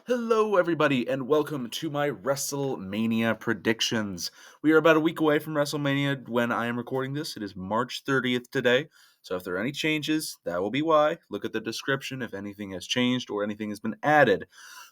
Hello, everybody, and welcome to my WrestleMania predictions. We are about a week away from WrestleMania when I am recording this. It is March 30th today, so if there are any changes, that will be why. Look at the description if anything has changed or anything has been added.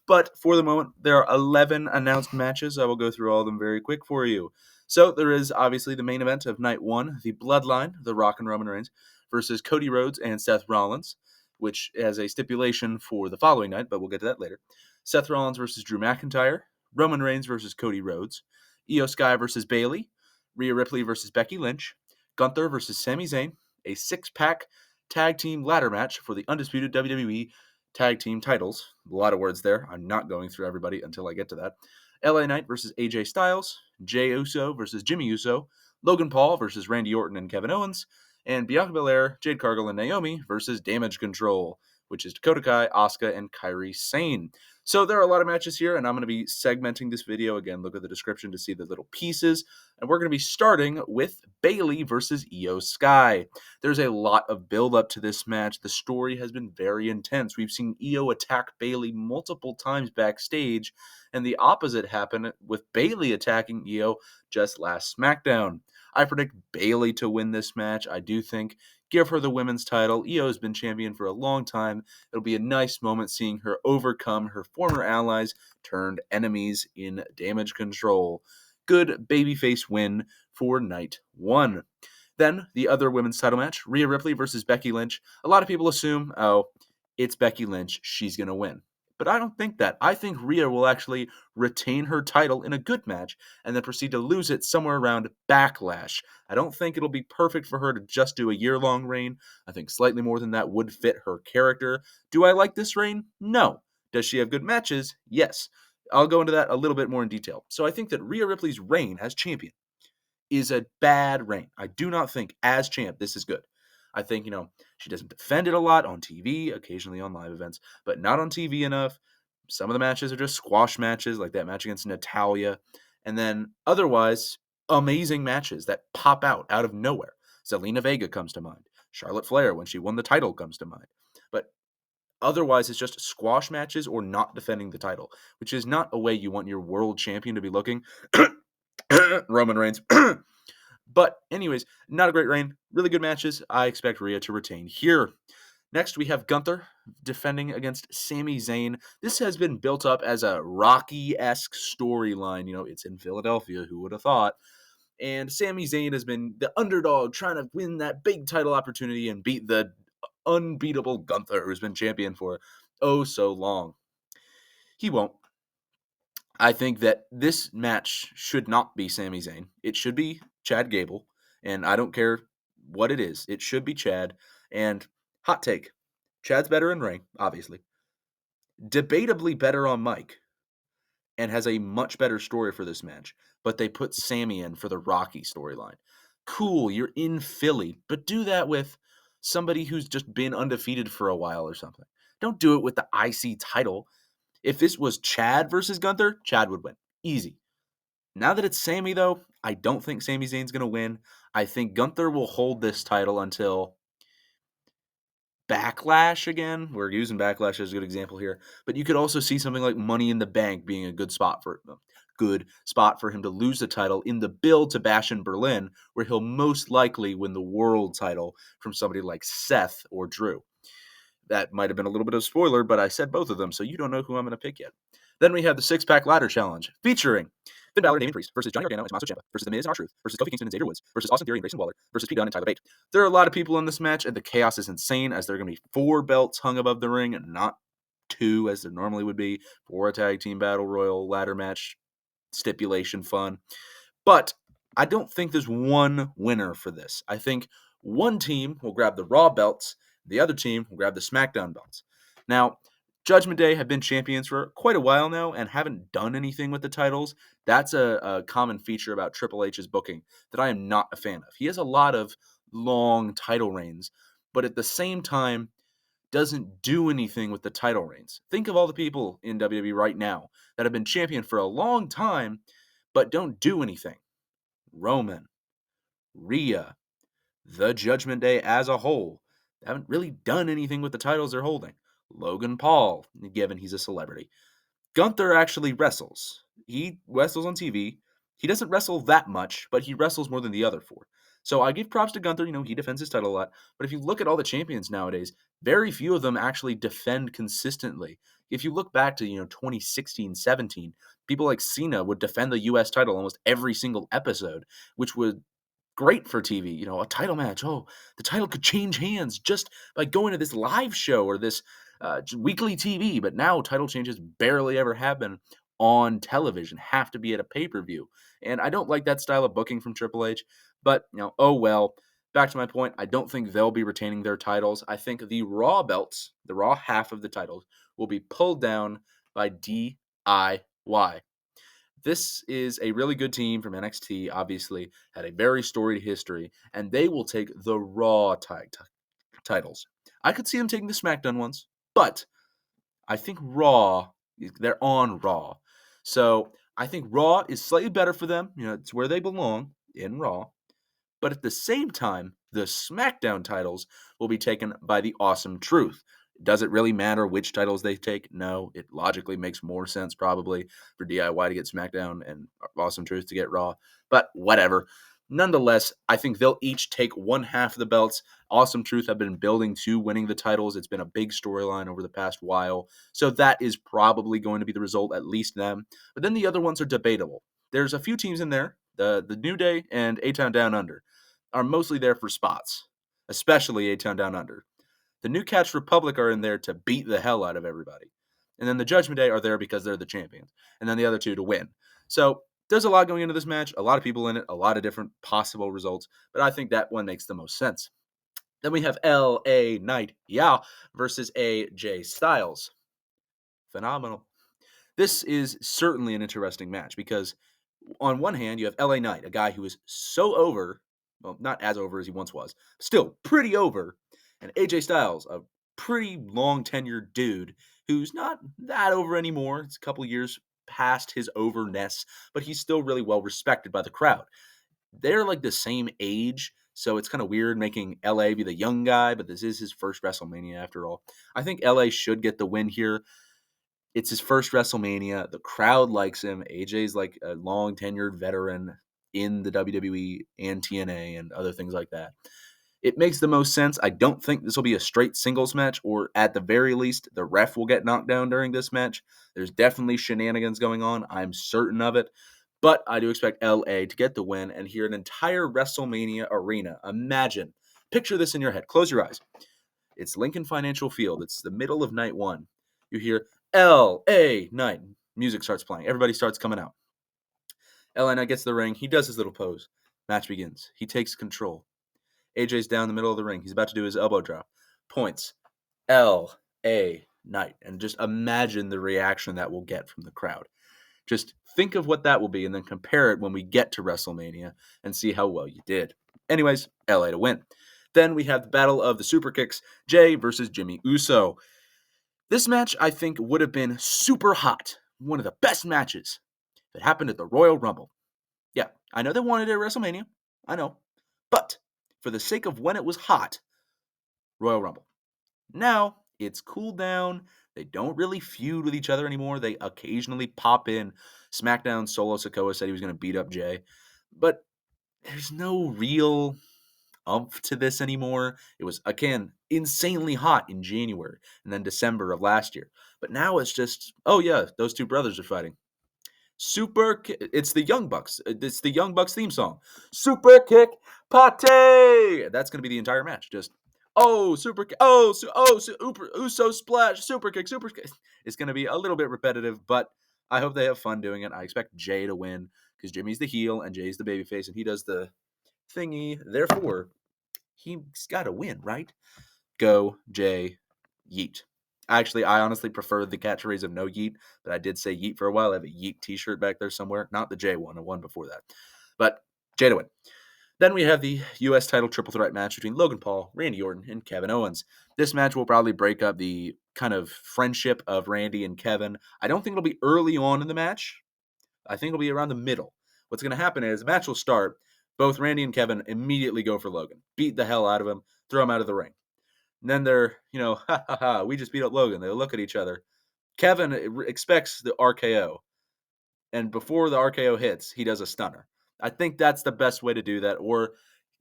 But for the moment, there are 11 announced matches. I will go through all of them very quick for you. So there is obviously the main event of night one, the Bloodline, The Rock and Roman Reigns, versus Cody Rhodes and Seth Rollins, which has a stipulation for the following night, but we'll get to that later. Seth Rollins versus Drew McIntyre, Roman Reigns versus Cody Rhodes, Iyo Sky versus Bayley, Rhea Ripley versus Becky Lynch, Gunther versus Sami Zayn, a six-pack tag team ladder match for the undisputed WWE tag team titles. A lot of words there. I'm not going through everybody until I get to that. LA Knight versus AJ Styles, Jey Uso versus Jimmy Uso, Logan Paul versus Randy Orton and Kevin Owens, and Bianca Belair, Jade Cargill, and Naomi versus Damage Control, which is Dakota Kai, Asuka, and Kairi Sane. So there are a lot of matches here, and I'm going to be segmenting this video. Again, look at the description to see the little pieces. And we're going to be starting with Bayley versus Iyo Sky. There's a lot of build-up to this match. The story has been very intense. We've seen Iyo attack Bayley multiple times backstage, and the opposite happened with Bayley attacking Iyo just last SmackDown. I predict Bayley to win this match. I do think give her the women's title. Iyo has been champion for a long time. It'll be a nice moment seeing her overcome her former allies turned enemies in Damage Control. Good babyface win for night one. Then the other women's title match, Rhea Ripley versus Becky Lynch. A lot of people assume, it's Becky Lynch. She's going to win. But I don't think that. I think Rhea will actually retain her title in a good match and then proceed to lose it somewhere around Backlash. I don't think it'll be perfect for her to just do a year-long reign. I think slightly more than that would fit her character. Do I like this reign? No. Does she have good matches? Yes. I'll go into that a little bit more in detail. So I think that Rhea Ripley's reign as champion is a bad reign. I do not think as champ this is good. I think, she doesn't defend it a lot on TV, occasionally on live events, but not on TV enough. Some of the matches are just squash matches, like that match against Natalya. And then otherwise, amazing matches that pop out of nowhere. Zelina Vega comes to mind. Charlotte Flair, when she won the title, comes to mind. But otherwise, it's just squash matches or not defending the title, which is not a way you want your world champion to be looking. Roman Reigns. But anyways, not a great reign. Really good matches. I expect Rhea to retain here. Next, we have Gunther defending against Sami Zayn. This has been built up as a Rocky-esque storyline. It's in Philadelphia. Who would have thought? And Sami Zayn has been the underdog trying to win that big title opportunity and beat the unbeatable Gunther, who's been champion for oh so long. He won't. I think that this match should not be Sami Zayn. It should be Chad Gable, and I don't care what it is. It should be Chad. And hot take, Chad's better in ring, obviously. Debatably better on mic, and has a much better story for this match. But they put Sami in for the Rocky storyline. Cool, you're in Philly, but do that with somebody who's just been undefeated for a while or something. Don't do it with the IC title. If this was Chad versus Gunther, Chad would win. Easy. Now that it's Sami, though, I don't think Sami Zayn's going to win. I think Gunther will hold this title until Backlash again. We're using Backlash as a good example here. But you could also see something like Money in the Bank being a good spot for him to lose the title in the build to Bash in Berlin, where he'll most likely win the world title from somebody like Seth or Drew. That might have been a little bit of a spoiler, but I said both of them, so you don't know who I'm going to pick yet. Then we have the six-pack ladder challenge, featuring Finn Balor and Damian Priest versus Johnny Gargano and Tommaso Ciampa versus The Miz and R-Truth versus Kofi Kingston and Xavier Woods versus Austin Theory and Grayson Waller versus Pete Dunne and Tyler Bate. There are a lot of people in this match, and the chaos is insane, as there are going to be 4 belts hung above the ring, and not 2, as there normally would be, for a tag team battle royal ladder match stipulation fun. But I don't think there's one winner for this. I think one team will grab the Raw belts, the other team will grab the SmackDown belts. Now, Judgment Day have been champions for quite a while now and haven't done anything with the titles. That's a common feature about Triple H's booking that I am not a fan of. He has a lot of long title reigns, but at the same time doesn't do anything with the title reigns. Think of all the people in WWE right now that have been champion for a long time but don't do anything. Roman, Rhea, the Judgment Day as a whole. They haven't really done anything with the titles they're holding. Logan Paul, given he's a celebrity. Gunther actually wrestles. He wrestles on TV. He doesn't wrestle that much, but he wrestles more than the other four. So I give props to Gunther. He defends his title a lot. But if you look at all the champions nowadays, very few of them actually defend consistently. If you look back to 2016, 17, people like Cena would defend the U.S. title almost every single episode, which would great for TV. A title match. Oh, the title could change hands just by going to this live show or this weekly TV. But now title changes barely ever happen on television, have to be at a pay per view. And I don't like that style of booking from Triple H. But, oh well. Back to my point, I don't think they'll be retaining their titles. I think the Raw belts, the Raw half of the titles, will be pulled down by DIY. This is a really good team from NXT, obviously, had a very storied history, and they will take the Raw titles. I could see them taking the SmackDown ones, but I think Raw, they're on Raw. So I think Raw is slightly better for them. It's where they belong, in Raw. But at the same time, the SmackDown titles will be taken by the Awesome Truth. Does it really matter which titles they take? No, it logically makes more sense probably for DIY to get SmackDown and Awesome Truth to get Raw, but whatever. Nonetheless, I think they'll each take one half of the belts. Awesome Truth have been building to winning the titles. It's been a big storyline over the past while, so that is probably going to be the result, at least them. But then the other ones are debatable. There's a few teams in there, the New Day and A-Town Down Under, are mostly there for spots, especially A-Town Down Under. The New Catch Republic are in there to beat the hell out of everybody. And then the Judgment Day are there because they're the champions. And then the other two to win. So there's a lot going into this match, a lot of people in it, a lot of different possible results, but I think that one makes the most sense. Then we have LA Knight versus AJ Styles. Phenomenal. This is certainly an interesting match because on one hand, you have LA Knight, a guy who is so over, well, not as over as he once was, still pretty over, and AJ Styles, a pretty long tenured dude who's not that over anymore. It's a couple years past his overness, but he's still really well respected by the crowd. They're like the same age, so it's kind of weird making LA be the young guy, but this is his first WrestleMania after all. I think LA should get the win here. It's his first WrestleMania. The crowd likes him. AJ's like a long tenured veteran in the WWE and TNA and other things like that. It makes the most sense. I don't think this will be a straight singles match, or at the very least, the ref will get knocked down during this match. There's definitely shenanigans going on. I'm certain of it. But I do expect LA to get the win and hear an entire WrestleMania arena. Imagine. Picture this in your head. Close your eyes. It's Lincoln Financial Field. It's the middle of night one. You hear LA Knight. Music starts playing. Everybody starts coming out. LA Knight gets to the ring. He does his little pose. Match begins. He takes control. AJ's down the middle of the ring. He's about to do his elbow drop. Points. LA Knight. And just imagine the reaction that we'll get from the crowd. Just think of what that will be and then compare it when we get to WrestleMania and see how well you did. Anyways, LA to win. Then we have the Battle of the Super Kicks, Jey versus Jimmy Uso. This match, I think, would have been super hot. One of the best matches that happened at the Royal Rumble. Yeah, I know they wanted it at WrestleMania. I know. But for the sake of when it was hot, Royal Rumble. Now, it's cooled down. They don't really feud with each other anymore. They occasionally pop in. SmackDown Solo Sikoa said he was going to beat up Jey. But there's no real umph to this anymore. It was, again, insanely hot in January and then December of last year. But now it's just, oh yeah, those two brothers are fighting. It's the Young Bucks. It's the Young Bucks theme song. Super kick, pate. That's going to be the entire match. Just, super kick. Uso splash, super kick, super kick. It's going to be a little bit repetitive, but I hope they have fun doing it. I expect Jey to win because Jimmy's the heel and Jay's the babyface, and he does the thingy. Therefore, he's got to win, right? Go, Jey, yeet. Actually, I honestly prefer the catchphrase of no yeet, but I did say yeet for a while. I have a yeet t-shirt back there somewhere. Not the Jey one, the one before that. But Jey to win. Then we have the U.S. title triple threat match between Logan Paul, Randy Orton, and Kevin Owens. This match will probably break up the kind of friendship of Randy and Kevin. I don't think it'll be early on in the match. I think it'll be around the middle. What's going to happen is the match will start. Both Randy and Kevin immediately go for Logan. Beat the hell out of him. Throw him out of the ring. And then they're, ha ha ha, we just beat up Logan. They look at each other. Kevin expects the RKO, and before the RKO hits, he does a stunner. I think that's the best way to do that. Or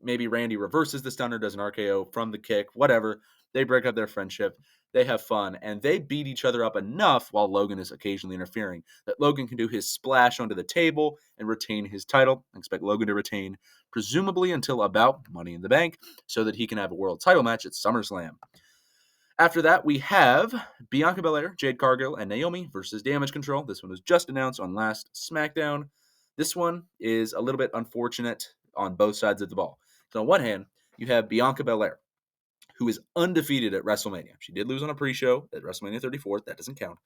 maybe Randy reverses the stunner, does an RKO from the kick, whatever. They break up their friendship. They have fun, and they beat each other up enough while Logan is occasionally interfering that Logan can do his splash onto the table and retain his title. I expect Logan to retain, presumably until about Money in the Bank, so that he can have a world title match at SummerSlam. After that, we have Bianca Belair, Jade Cargill, and Naomi versus Damage Control. This one was just announced on last SmackDown. This one is a little bit unfortunate on both sides of the ball. So on one hand, you have Bianca Belair, who is undefeated at WrestleMania. She did lose on a pre-show at WrestleMania 34. That doesn't count.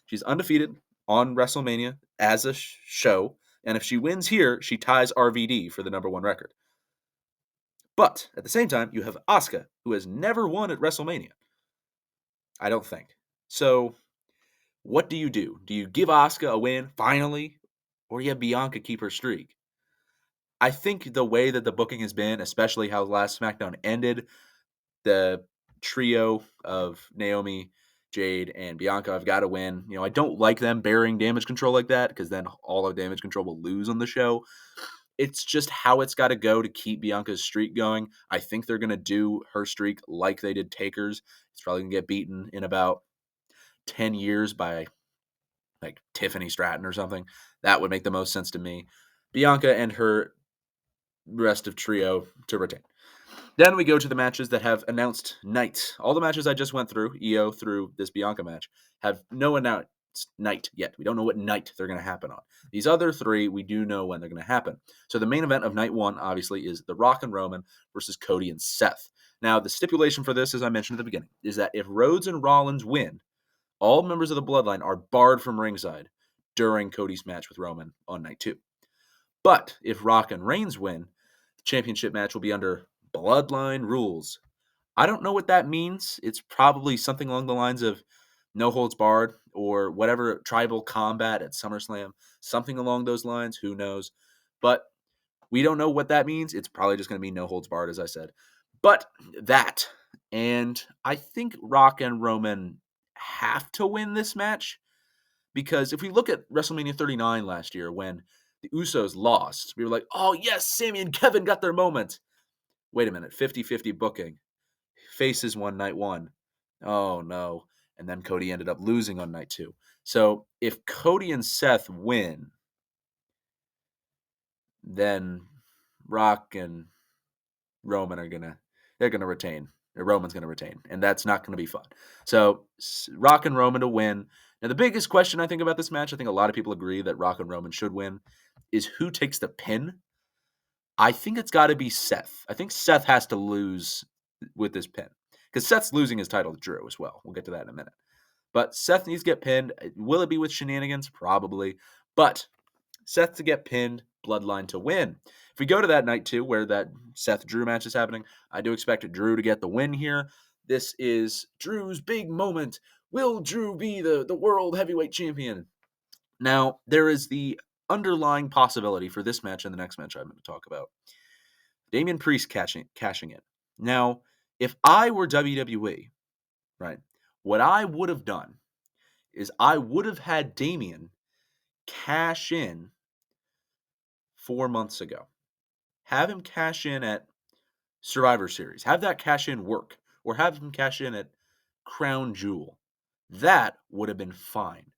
She's undefeated on WrestleMania as a show, and if she wins here, she ties RVD for the #1 record. But at the same time, you have Asuka, who has never won at WrestleMania. I don't think. So what do? Do you give Asuka a win, finally? Or you have Bianca keep her streak? I think the way that the booking has been, especially how last SmackDown ended, the trio of Naomi, Jade, and Bianca have got to win. I don't like them bearing Damage Control like that, because then all of Damage Control will lose on the show. It's just how it's got to go to keep Bianca's streak going. I think they're going to do her streak like they did Taker's. It's probably going to get beaten in about 10 years by like Tiffany Stratton or something. That would make the most sense to me. Bianca and her rest of trio to retain. Then we go to the matches that have announced nights. All the matches I just went through, Iyo through this Bianca match, have no announced night yet. We don't know what night they're going to happen on. These other three, we do know when they're going to happen. So the main event of night one, obviously, is The Rock and Roman versus Cody and Seth. Now, the stipulation for this, as I mentioned at the beginning, is that if Rhodes and Rollins win, all members of the Bloodline are barred from ringside during Cody's match with Roman on night 2. But if Rock and Reigns win, the championship match will be under Bloodline rules. I don't know what that means. It's probably something along the lines of no holds barred or whatever, tribal combat at SummerSlam, something along those lines. Who knows? But we don't know what that means. It's probably just going to be no holds barred, as I said. But that, and I think Rock and Roman have to win this match, because if we look at WrestleMania 39 last year when the Usos lost, we were like, oh yes, Sami and Kevin got their moment. Wait a minute, 50-50 booking. Faces won night 1. Oh no. And then Cody ended up losing on night 2. So if Cody and Seth win, then Rock and Roman they're gonna retain. Roman's gonna retain, and that's not gonna be fun. So Rock and Roman to win. Now the biggest question I think about this match, I think a lot of people agree that Rock and Roman should win, is who takes the pin. I think it's got to be Seth. I think Seth has to lose with this pin, because Seth's losing his title to Drew as well. We'll get to that in a minute. But Seth needs to get pinned. Will it be with shenanigans? Probably. But Seth to get pinned, Bloodline to win. If we go to that night 2 where that Seth-Drew match is happening, I do expect Drew to get the win here. This is Drew's big moment. Will Drew be the world heavyweight champion? Now, there is the underlying possibility for this match and the next match I'm going to talk about. Damian Priest cashing in. Now, if I were WWE, right, what I would have done is I would have had Damian cash in 4 months ago. Have him cash in at Survivor Series. Have that cash in work. Or have him cash in at Crown Jewel. That would have been fine.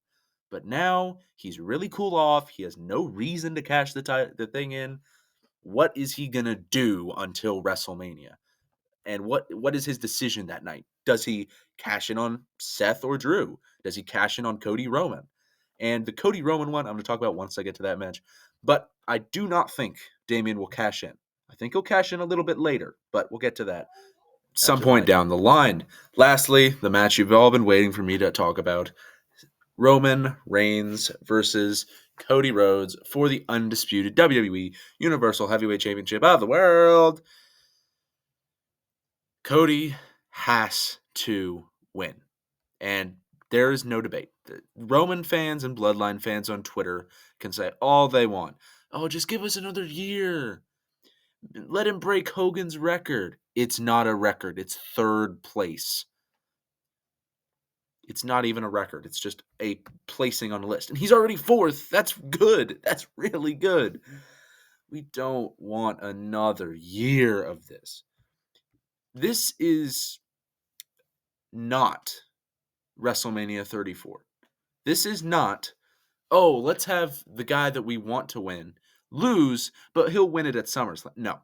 But now he's really cooled off. He has no reason to cash the thing in. What is he going to do until WrestleMania? And what is his decision that night? Does he cash in on Seth or Drew? Does he cash in on Cody Roman? And the Cody Roman one, I'm going to talk about once I get to that match. But I do not think Damian will cash in. I think he'll cash in a little bit later, but we'll get to that some point down the line. Lastly, the match you've all been waiting for me to talk about. Roman Reigns versus Cody Rhodes for the undisputed WWE Universal Heavyweight Championship of the world. Cody has to win. And there is no debate. The Roman fans and Bloodline fans on Twitter can say all they want. Oh, just give us another year. Let him break Hogan's record. It's not a record. It's 3rd place. It's not even a record. It's just a placing on a list. And he's already 4th. That's good. That's really good. We don't want another year of this. This is not WrestleMania 34. This is not, oh, let's have the guy that we want to win lose, but he'll win it at SummerSlam. No.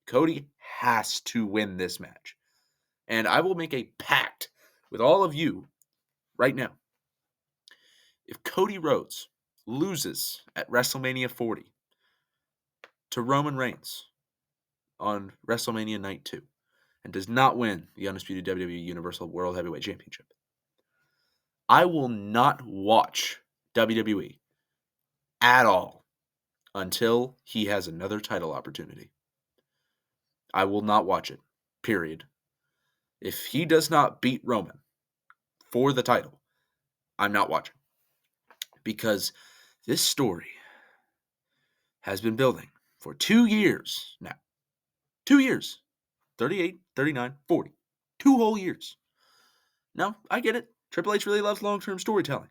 Cody has to win this match. And I will make a pact with all of you right now. If Cody Rhodes loses at WrestleMania 40 to Roman Reigns on WrestleMania Night 2 and does not win the undisputed WWE Universal World Heavyweight Championship, I will not watch WWE at all until he has another title opportunity. I will not watch it, period. If he does not beat Roman for the title, I'm not watching. Because this story has been building for 2 years now. 2 years. 38, 39, 40. 2 whole years. Now, I get it. Triple H really loves long-term storytelling.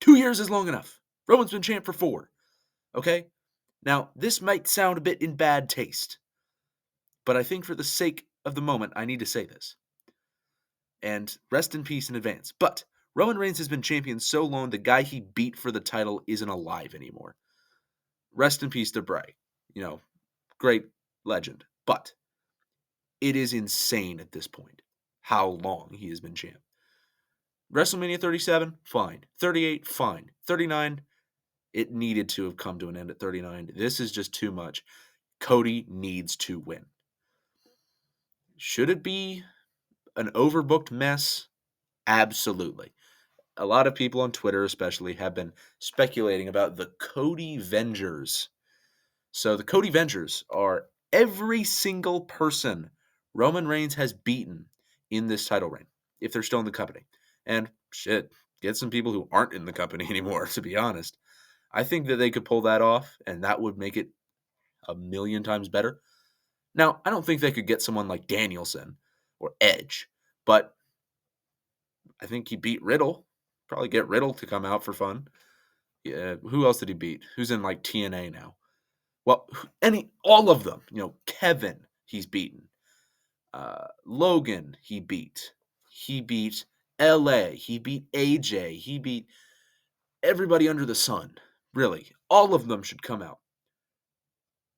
2 years is long enough. Roman's been champ for 4. Okay? Now, this might sound a bit in bad taste, but I think for the sake of the moment, I need to say this. And rest in peace in advance. But Roman Reigns has been champion so long, the guy he beat for the title isn't alive anymore. Rest in peace to Bray. Great legend. But it is insane at this point how long he has been champ. WrestleMania 37, fine. 38, fine. 39, it needed to have come to an end at 39. This is just too much. Cody needs to win. Should it be an overbooked mess? Absolutely. A lot of people on Twitter especially have been speculating about the Cody Vengers. So the Cody Vengers are every single person Roman Reigns has beaten in this title reign, if they're still in the company. And shit, get some people who aren't in the company anymore, to be honest. I think that they could pull that off, and that would make it a million times better. Now, I don't think they could get someone like Danielson or Edge, but I think he beat Riddle. Probably get Riddle to come out for fun. Yeah, who else did he beat? Who's in like TNA now? Well, all of them. Kevin, he's beaten. Logan, he beat. He beat LA. He beat AJ. He beat everybody under the sun. Really, all of them should come out.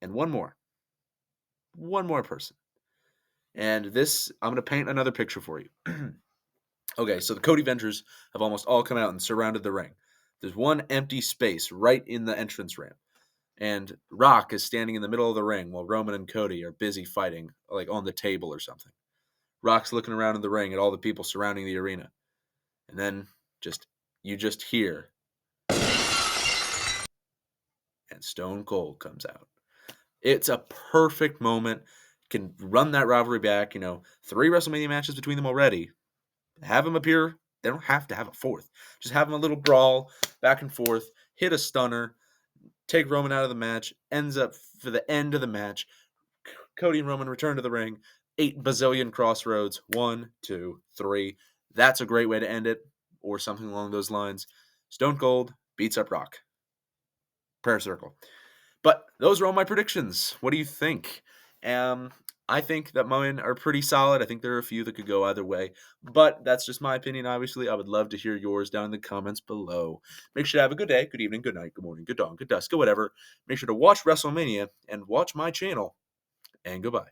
And one more person. And this, I'm going to paint another picture for you. Okay, so the Cody Vengers have almost all come out and surrounded the ring. There's one empty space right in the entrance ramp. And Rock is standing in the middle of the ring while Roman and Cody are busy fighting, like on the table or something. Rock's looking around in the ring at all the people surrounding the arena. And then you just hear. And Stone Cold comes out. It's a perfect moment. Can run that rivalry back. 3 WrestleMania matches between them already. Have them appear. They don't have to have a 4th. Just have them a little brawl, back and forth, hit a stunner, take Roman out of the match, ends up for the end of the match. Cody and Roman return to the ring. 8 bazillion crossroads. 1, 2, 3. That's a great way to end it, or something along those lines. Stone Cold beats up Rock. Prayer circle. But those are all my predictions. What do you think? I think that mine are pretty solid. I think there are a few that could go either way. But that's just my opinion, obviously. I would love to hear yours down in the comments below. Make sure to have a good day, good evening, good night, good morning, good dawn, good dusk, good whatever. Make sure to watch WrestleMania and watch my channel. And goodbye.